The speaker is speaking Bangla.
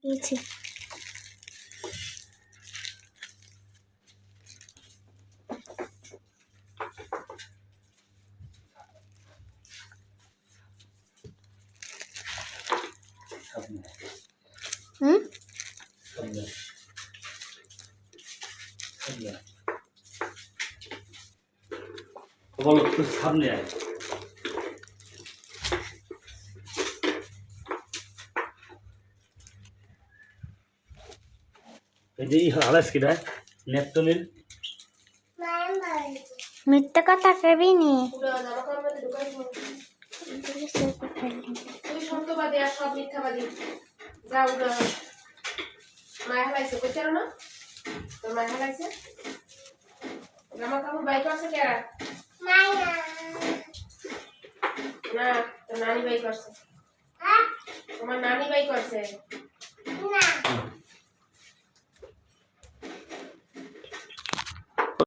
নিচে বলো একটু সামনে আয় এই যে হালাস কিনা নেপটনের মিথ্যা কথা কবি নি তুই সত্যবাদী আর সব মিথ্যাবাদী যা উড়া মায়া হালাইছে কইতে না তোর মায়া হালাইছে জামা কাপড় বাইক আছে কেরা না তোর নানি বাই করছে তোমার নানি বাই করছে